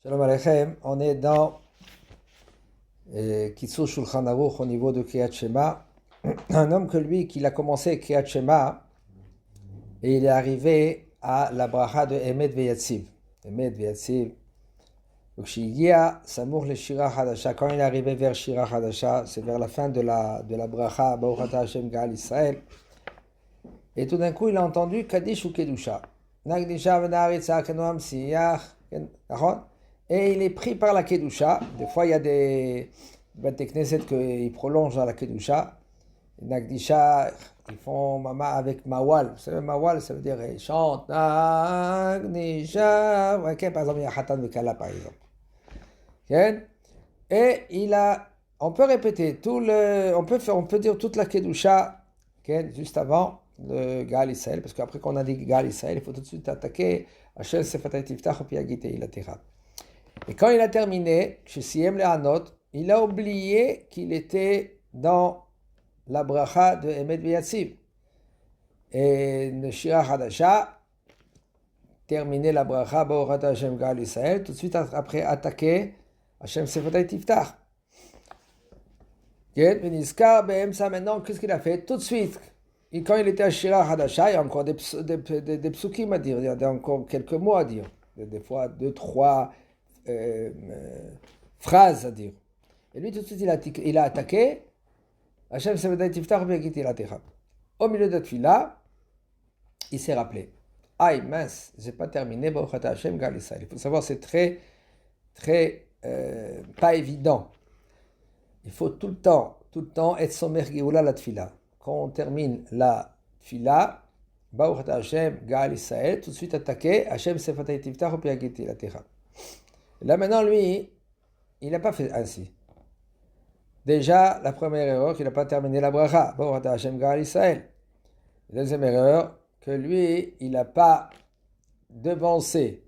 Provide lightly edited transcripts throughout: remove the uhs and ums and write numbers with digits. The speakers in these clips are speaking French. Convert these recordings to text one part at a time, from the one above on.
Shalom Aleichem, on est dans Kitsur Shulchan Aruch au niveau de Kriyat Shema. Un homme que lui, qu'il a commencé Kriyat Shema, et il est arrivé à la bracha de Emet Veyatsiv. Emet Veyatsiv. Donc, Shigia, Samour le Shira Hadasha. Quand il est arrivé vers Shira Hadasha, c'est vers la fin de la bracha, Baruch Ata Hashem Gaal Israël. Et tout d'un coup, il a entendu Kaddish ou Kedusha. Nagdisha Venaritz Akenoam Siyach. Et il est pris par la Kedusha. Des fois, il y a des Bate Knesset qui prolongent dans la Kedusha. Nagdisha, ils font Mama avec Mawal. Vous savez, Mawal, ça veut dire ils chantent Nagdisha. Okay, par exemple, il y a Hatan Vekala, par exemple. Okay? Et on peut répéter on peut dire toute la Kedusha, okay, juste avant le Gaal Israël, parce qu'après qu'on a dit Gaal Israël, il faut tout de suite attaquer Hashem Sefatay Tiftach Pi Agite Ilatera. Et quand il a terminé, chez Siem le Hanot, il a oublié qu'il était dans la bracha de Emet Veyatsiv. Et le Shira Hadasha, terminé la bracha, Baruch Ata Hashem Gaal Israël, tout de suite après attaquer Hashem Sefatay Tiftach. Maintenant, qu'est-ce qu'il a fait? Tout de suite, quand il était à Shira Hadasha, il y a encore des psukim à dire, il y a encore quelques mots à dire, des fois 2, 3 phrases à dire. Et lui, tout de suite, il a attaqué Hashem Sevatay Tiftach Pi Ilatera. Au milieu de la tefila, il s'est rappelé. Aïe, mince, j'ai pas terminé Baruch Ata Hashem Gaal Israël. Il faut savoir, c'est très, très pas évident. Il faut tout le temps être sommer Géoula la tefila. Quand on termine la tefila, Baruch Ata Hashem Gaal Israël, tout de suite attaquer Hashem Sefatay Tiftach Pi Ilatera. Là maintenant, lui, il n'a pas fait ainsi. Déjà, la première erreur, qu'il n'a pas terminé la bracha, Baruch Ata Hashem Gaal Israël. La deuxième erreur, que lui, il n'a pas devancé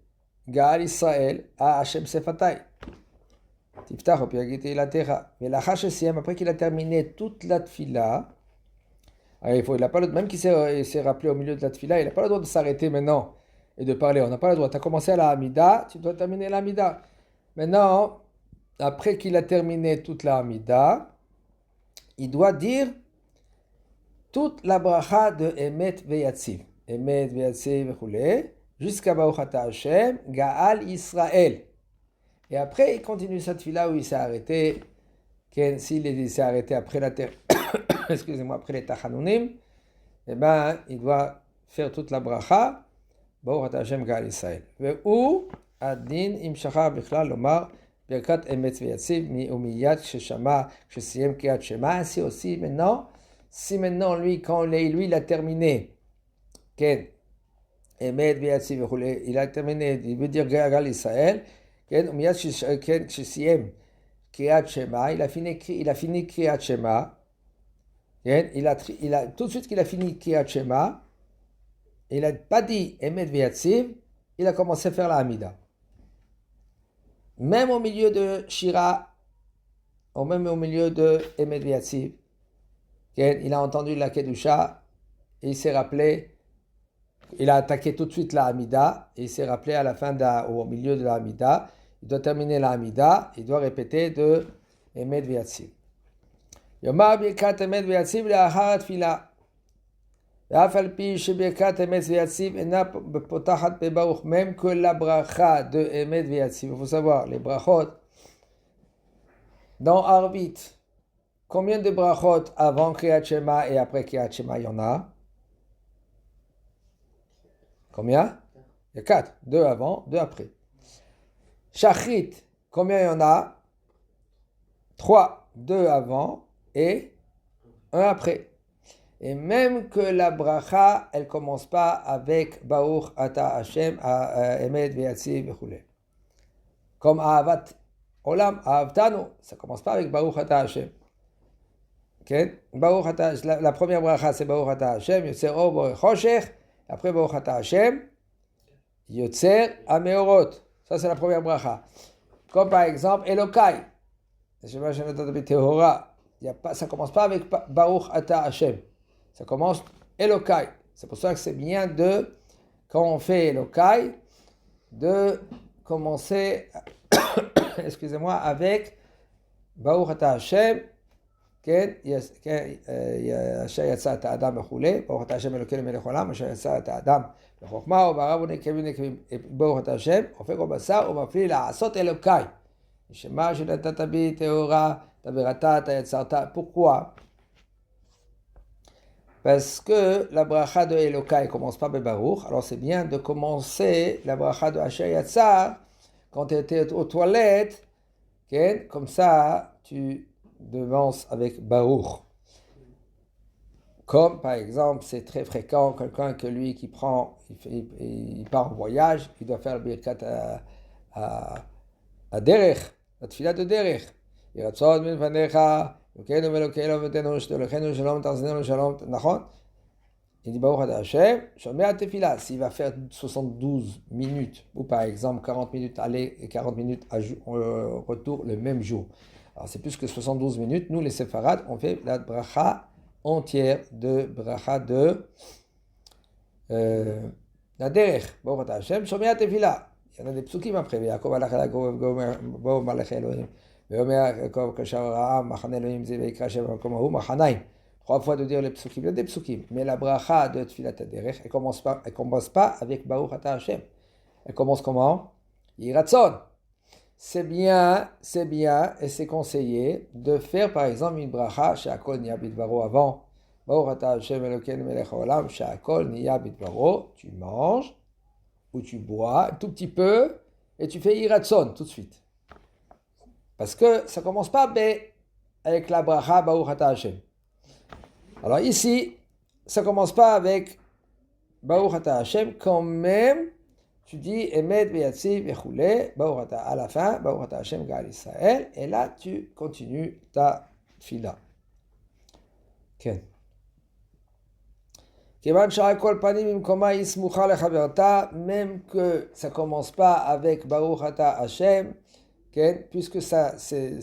Gaal Israël à Hashem Sefatay Tiftach Pi Ilatera. Mais la Hachesiem, après qu'il a terminé toute la tefila, il n'a pas le droit, même qu'il s'est rappelé au milieu de la tefila, il n'a pas le droit de s'arrêter maintenant et de parler. On n'a pas le droit. Tu as commencé à la Hamida, tu dois terminer la Hamida. Maintenant, après qu'il a terminé toute la Hamida, il doit dire toute la bracha de Emet Veyatsiv. Emet Veyatsiv, jusqu'à Baruch Ata Hashem, Gaal Israël. Et après, il continue cette tefila où il s'est arrêté. S'il s'est arrêté après après les Tachanunim, eh ben, il doit faire toute la bracha. Baruch Ata Hashem Gaal Israël. Ve'u adin im shachar bichlal lomar birkat emet veyatsiv umiyat sheshama shesiyem kriyat shema. Ainsi aussi maintenant, si maintenant lui, quand lui il a terminé, ken emet veyatsiv il a terminé, il veut dire Gaal Israël, ken umiyat shesiyem kriyat shema, il a fini kriyat shema. Il a tout de suite qu'il a fini kriyat shema. Il n'a pas dit Emet Veyatsiv, il a commencé à faire la Hamida. Même au milieu de Shira, ou même au milieu de Emet Veyatsiv, il a entendu la Kedusha, et il s'est rappelé, il a attaqué tout de suite la Hamida, et il s'est rappelé à la fin ou au milieu de la Hamida, il doit terminer la Hamida, il doit répéter de Emet Veyatsiv. Yomar Birkat Emet Veyatsiv le'achar tefila. Même que la bracha de Emet Veyatsiv, il faut savoir, les brachot, dans Arvit, combien de brachot avant Kriyat Shema et après Kriyat Shema il y en a? Combien? Il y a 4, 2 avant, 2 après. Shachrit, combien il y en a? 3, 2 avant et 1 après. Et même que la bracha, elle ne commence pas avec Baruch Ata Hashem, Emet Veyatsiv, comme Ahavat Olam, Ahavtanu, ça ne commence pas avec Baruch Ata Hashem. Okay? Baruch Ata, la première bracha, c'est Baruch Ata Hashem, Yotzer Or Borech Choshech, après Baruch Ata Hashem, Yotzer Ameorot. Ça, c'est la première bracha. Comme par exemple Elokai. Je ne sais pas, ça ne commence pas avec Baruch Ata Hashem. Ça commence Elokai. C'est pour ça que c'est bien quand on fait Elokai, de commencer excusez-moi, avec Baruch Ata Hashem, אשר יצא את האדם וכולי, ברוך אתה השם אלוקינו מלך עולם, אשר יצא את האדם בחוכמה וברא בו נקבים ברוך אתה השם, הופך לו בשר ומפליא לעשות אלוקיי. שמה שנתת בי טהורה, תבראת, אתה יצרת. Pourquoi? Parce que la bracha de Elokai commence pas par Baruch, alors c'est bien de commencer la bracha de Asher Yatzar quand tu étais aux toilettes, okay? Comme ça tu devances avec Baruch. Comme par exemple, c'est très fréquent, quelqu'un que lui qui prend, il part en voyage, il doit faire le birkat à Derech, la tefila de Derech. ירצון מלפניך, אלוקינו ואלוקינו ותנו שתולכנו שלום תחזינו שלום, נכון? Il dit Baruch Ata Hashem, Shomer Tefila. S'il va faire 72 minutes, ou par exemple 40 minutes aller et 40 minutes retour le même jour. Alors c'est plus que 72 minutes. Nous les séfarades, on fait la bracha entière de bracha de la derech. Baruch Ata Hashem, Shomer Tefila. Il y en a des psukim après. Yaakov alach el Yaakov malach Elohim. ואומר יעקב כאשר ראה מחנה אלוהים זה ויקרא שם במקום ההוא מחניים. 3 fois de dire les psukim, il y a des psukim. Mais la bracha de Tfilat HaDerech, elle commence pas avec Baruch Ata Hashem. Elle commence comment? Yiratzon. C'est bien et c'est conseillé de faire par exemple une bracha she'akol niya bidbaro avant. Baruch Ata Hashem Elokeinu melech haolam she'akol niya bidbaro. Tu manges ou tu bois un tout petit peu et tu fais Yiratzon tout de suite. Parce que ça ne commence pas avec la bracha Baruch Ata Hashem. Alors ici, ça ne commence pas avec Baruch Ata Hashem, quand même, tu dis Emet Veyatziv Vechoulé, Baruch Ata à la fin, Baruch Ata Hashem Gaal Israël, et là tu continues ta fila. Ken. Kevan Shara Kol Panim Imkoma Yismucha Lechaverta, même que ça ne commence pas avec Baruch Ata Hashem, puisque ça c'est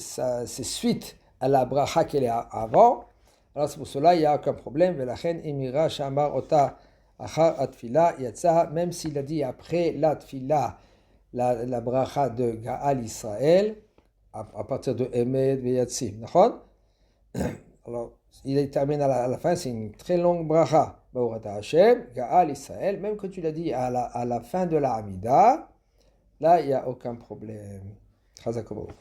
suite à la bracha qu'elle est avant, alors c'est pour cela il n'y a aucun problème. Velachen imira shamar ota achar atfila yatsa, même s'il a dit après la tfila la bracha de Gaal Israël à partir de Emed Veyatsim, d'accord? Alors il termine à la fin, c'est une très longue bracha. Baruch Ata Hashem Gaal Israël, même que tu l'as dit à la fin de la Hamida, là il n'y a aucun problème. חזק וברוך.